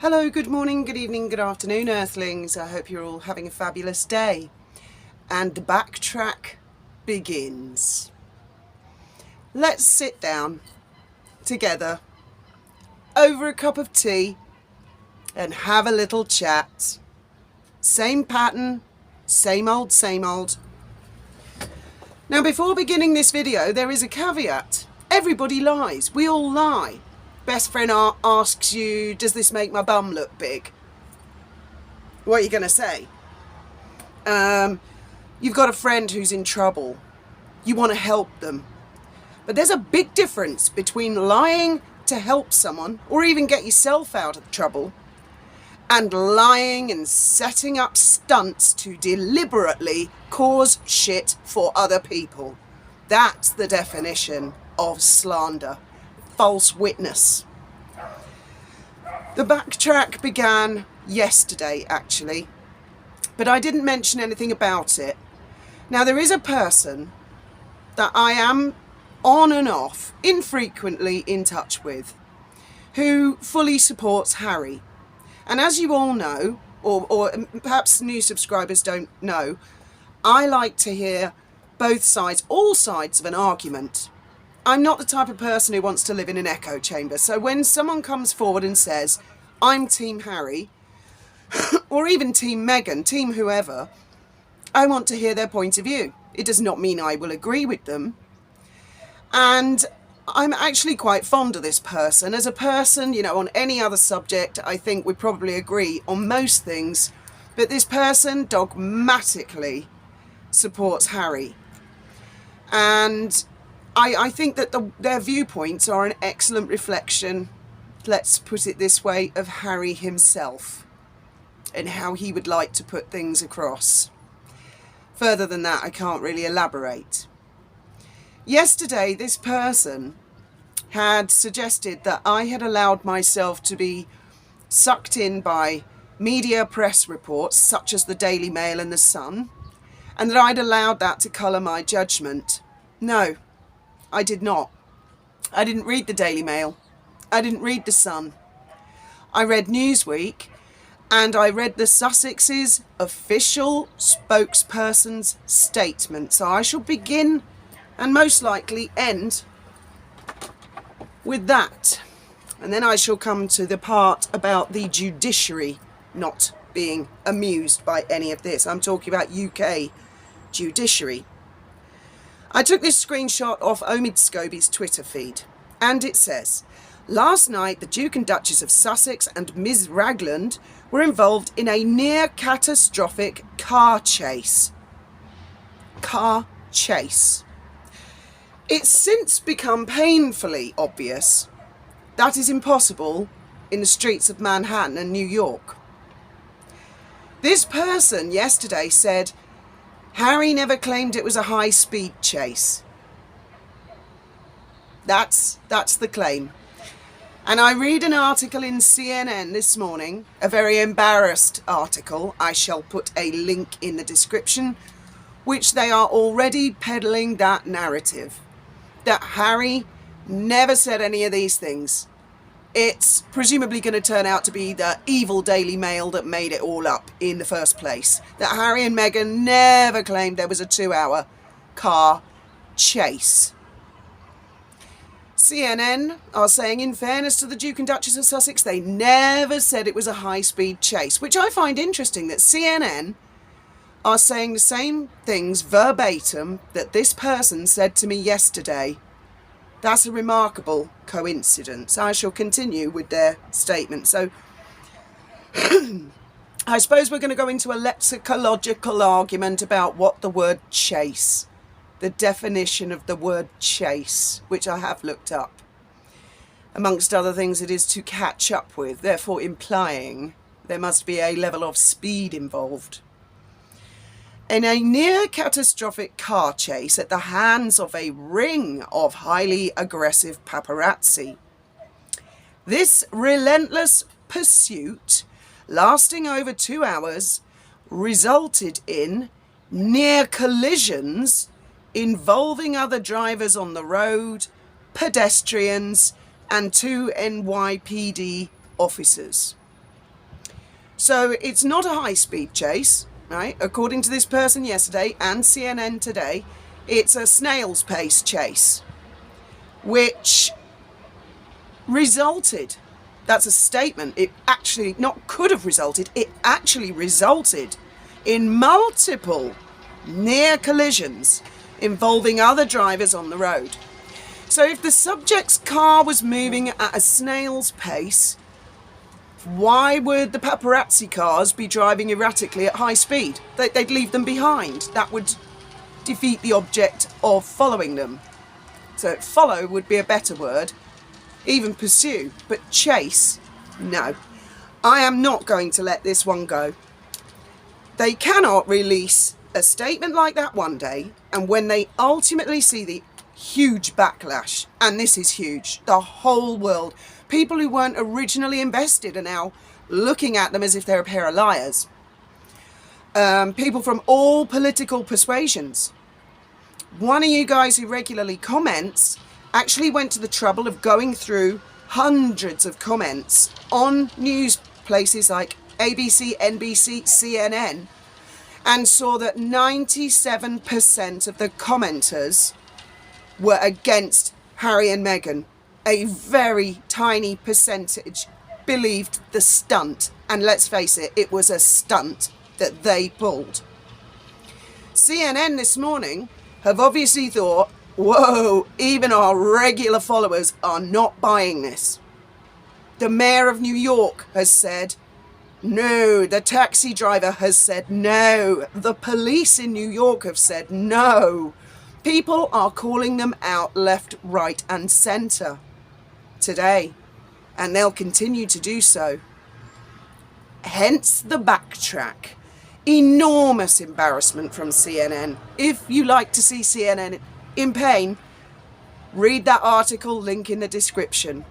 Hello, good morning, good evening, good afternoon, Earthlings. I hope you're all having a fabulous day. And the backtrack begins. Let's sit down together over a cup of tea and have a little chat. Same pattern, same old, same old. Now, before beginning this video, there is a caveat. Everybody lies. We all lie. Best friend asks you, does this make my bum look big? What are you going to say? You've got a friend who's in trouble. You want to help them. But there's a big difference between lying to help someone or even get yourself out of trouble and lying and setting up stunts to deliberately cause shit for other people. That's the definition of slander. False witness. The backtrack began yesterday, actually, but I didn't mention anything about it. Now, there is a person that I am on and off, infrequently in touch with, who fully supports Harry. And as you all know, or perhaps new subscribers don't know, I like to hear both sides, all sides of an argument. I'm not the type of person who wants to live in an echo chamber. So when someone comes forward and says, I'm Team Harry, or even Team Meghan, Team whoever, I want to hear their point of view. It does not mean I will agree with them. And I'm actually quite fond of this person. As a person, you know, on any other subject, I think we probably agree on most things. But this person dogmatically supports Harry. And I think that their viewpoints are an excellent reflection, let's put it this way, of Harry himself and how he would like to put things across. Further than that, I can't really elaborate. Yesterday, this person had suggested that I had allowed myself to be sucked in by media press reports such as the Daily Mail and the Sun, and that I'd allowed that to colour my judgment. No, I did not. I didn't read the Daily Mail. I didn't read the Sun. I read Newsweek, and I read the Sussex's official spokesperson's statement. So I shall begin and most likely end with that. And then I shall come to the part about the judiciary not being amused by any of this. I'm talking about UK judiciary. I took this screenshot off Omid Scobie's Twitter feed, and it says, last night the Duke and Duchess of Sussex and Ms Ragland were involved in a near catastrophic car chase. Car chase. It's since become painfully obvious that is impossible in the streets of Manhattan and New York. This person yesterday said, Harry never claimed it was a high-speed chase. That's the claim. And I read an article in CNN this morning, a very embarrassed article. I shall put a link in the description, which they are already peddling that narrative, that Harry never said any of these things. It's presumably going to turn out to be the evil Daily Mail that made it all up in the first place. That Harry and Meghan never claimed there was a 2-hour car chase. CNN are saying, in fairness to the Duke and Duchess of Sussex, they never said it was a high-speed chase, which I find interesting that CNN are saying the same things verbatim that this person said to me yesterday. That's a remarkable coincidence. I shall continue with their statement. So I suppose we're going to go into a lexicological argument about what the word chase, the definition of the word chase, which I have looked up. Amongst other things, it is to catch up with, therefore implying there must be a level of speed involved. In a near catastrophic car chase at the hands of a ring of highly aggressive paparazzi. This relentless pursuit, lasting over 2 hours, resulted in near collisions involving other drivers on the road, pedestrians, and 2 NYPD officers. So it's not a high-speed chase, right? According to this person yesterday and CNN today, it's a snail's pace chase, which resulted, that's a statement, it actually not could have resulted, it actually resulted in multiple near collisions involving other drivers on the road. So if the subject's car was moving at a snail's pace, why would the paparazzi cars be driving erratically at high speed? They'd leave them behind. That would defeat the object of following them. So follow would be a better word. Even pursue, but chase, no. I am not going to let this one go. They cannot release a statement like that one day, and when they ultimately see the huge backlash, and this is huge, the whole world, people who weren't originally invested are now looking at them as if they're a pair of liars. People from all political persuasions. One of you guys who regularly comments actually went to the trouble of going through hundreds of comments on news places like ABC, NBC, CNN, and saw that 97% of the commenters were against Harry and Meghan. A very tiny percentage believed the stunt, and let's face it, it was a stunt that they pulled. CNN this morning have obviously thought, whoa, even our regular followers are not buying this. The mayor of New York has said no, the taxi driver has said no, the police in New York have said no. People are calling them out left, right and centre today, and they'll continue to do so. Hence the backtrack. Enormous embarrassment from CNN. If you like to see CNN in pain, read that article, link in the description.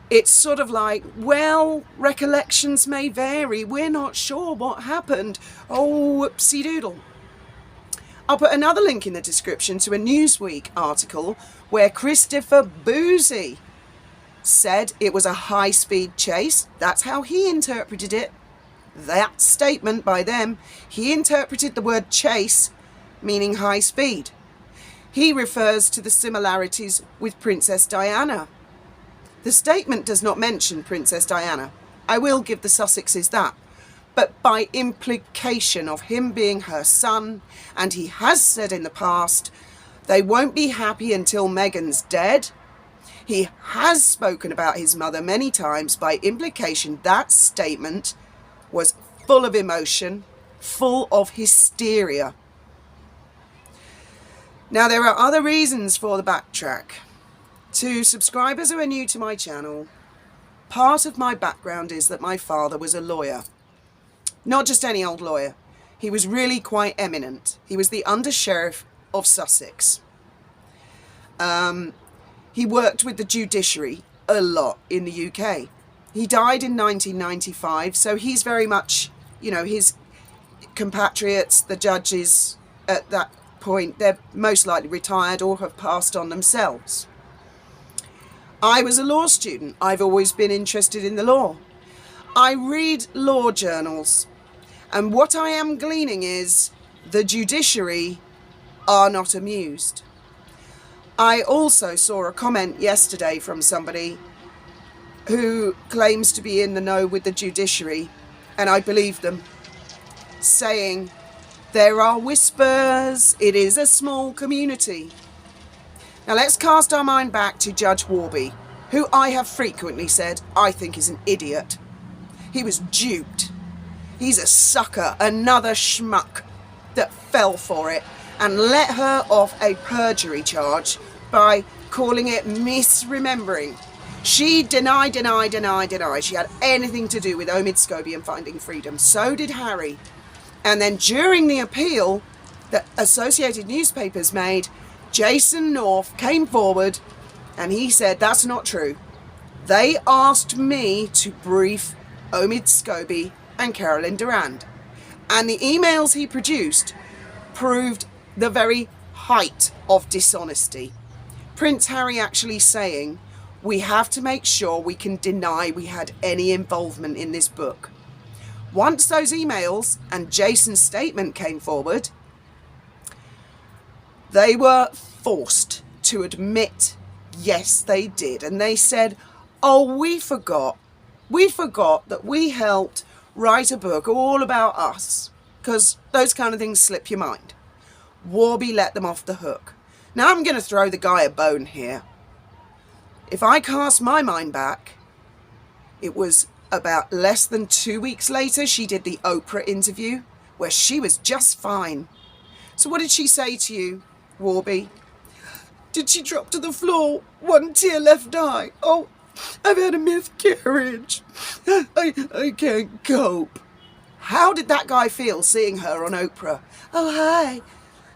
It's sort of like, well, recollections may vary, we're not sure what happened. Oh, whoopsie doodle. I'll put another link in the description to a Newsweek article where Christopher Bouzy said it was a high-speed chase. That's how he interpreted it. That statement by them, he interpreted the word chase meaning high speed. He refers to the similarities with Princess Diana. The statement does not mention Princess Diana. I will give the Sussexes that. But by implication of him being her son, and he has said in the past, they won't be happy until Meghan's dead. He has spoken about his mother many times. By implication, that statement was full of emotion, full of hysteria. Now, there are other reasons for the backtrack. To subscribers who are new to my channel, part of my background is that my father was a lawyer. Not just any old lawyer. He was really quite eminent. He was the Under-Sheriff of Sussex. He worked with the judiciary a lot in the UK. He died in 1995, so he's very much, his compatriots, the judges at that point, they're most likely retired or have passed on themselves. I was a law student. I've always been interested in the law. I read law journals, and what I am gleaning is the judiciary are not amused. I also saw a comment yesterday from somebody who claims to be in the know with the judiciary, and I believe them, saying there are whispers, it is a small community. Now let's cast our mind back to Judge Warby, who I have frequently said I think is an idiot. He was duped. He's a sucker, another schmuck that fell for it and let her off a perjury charge by calling it misremembering. She denied she had anything to do with Omid Scobie and Finding Freedom. So did Harry. And then during the appeal that Associated Newspapers made, Jason North came forward and he said, that's not true. They asked me to brief Omid Scobie and Carolyn Durand. And the emails he produced proved the very height of dishonesty. Prince Harry actually saying, we have to make sure we can deny we had any involvement in this book. Once those emails and Jason's statement came forward, they were forced to admit, yes, they did. And they said, oh, we forgot that we helped write a book all about us, because those kind of things slip your mind. Warby let them off the hook. Now I'm going to throw the guy a bone here. If I cast my mind back, it was about less than 2 weeks later she did the Oprah interview where she was just fine. So what did she say to you, Warby? Did she drop to the floor, one tear left eye? Oh, I've had a miscarriage. I can't cope. How did that guy feel seeing her on Oprah? Oh, hi.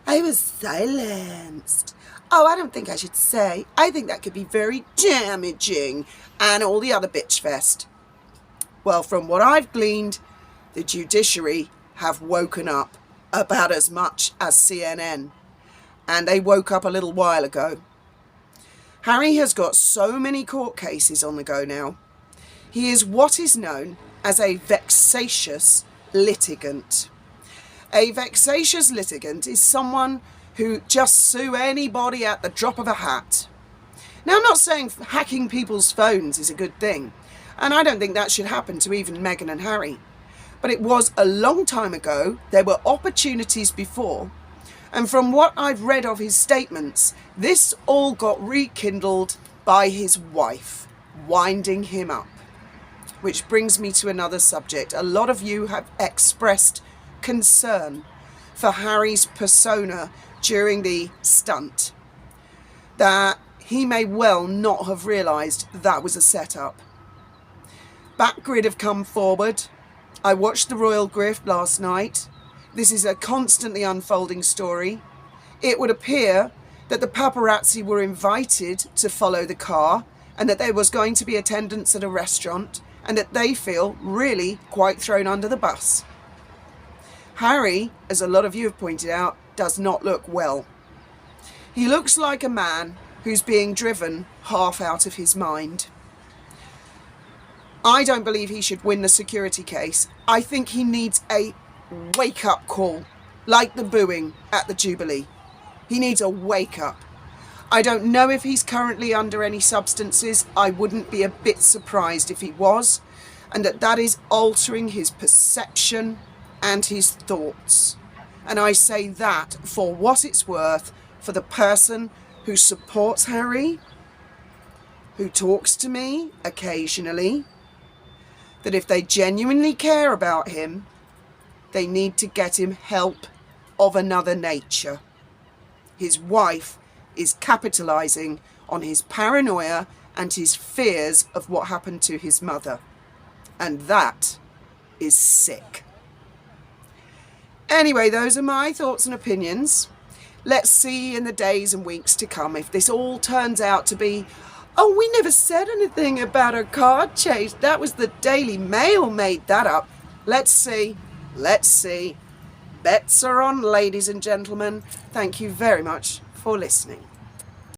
I was silenced. Oh, I don't think I should say. I think that could be very damaging. And all the other bitch fest. Well, from what I've gleaned, the judiciary have woken up about as much as CNN. And they woke up a little while ago. Harry has got so many court cases on the go now. He is what is known as a vexatious litigant. A vexatious litigant is someone who just sue anybody at the drop of a hat. Now, I'm not saying hacking people's phones is a good thing, and I don't think that should happen to even Meghan and Harry. But it was a long time ago. There were opportunities before. And from what I've read of his statements, this all got rekindled by his wife, winding him up. Which brings me to another subject. A lot of you have expressed concern for Harry's persona during the stunt, that he may well not have realised that was a setup. Backgrid have come forward. I watched the Royal Grift last night. This is a constantly unfolding story. It would appear that the paparazzi were invited to follow the car, and that there was going to be attendance at a restaurant, and that they feel really quite thrown under the bus. Harry, as a lot of you have pointed out, does not look well. He looks like a man who's being driven half out of his mind. I don't believe he should win the security case. I think he needs a wake-up call, like the booing at the Jubilee. He needs a wake-up. I don't know if he's currently under any substances. I wouldn't be a bit surprised if he was, and that is altering his perception and his thoughts. And I say that for what it's worth, for the person who supports Harry, who talks to me occasionally, that if they genuinely care about him, they need to get him help of another nature. His wife is capitalising on his paranoia and his fears of what happened to his mother. And that is sick. Anyway, those are my thoughts and opinions. Let's see in the days and weeks to come if this all turns out to be, oh, we never said anything about a car chase. That was the Daily Mail made that up. Let's see. Let's see. Bets are on, ladies and gentlemen. Thank you very much for listening.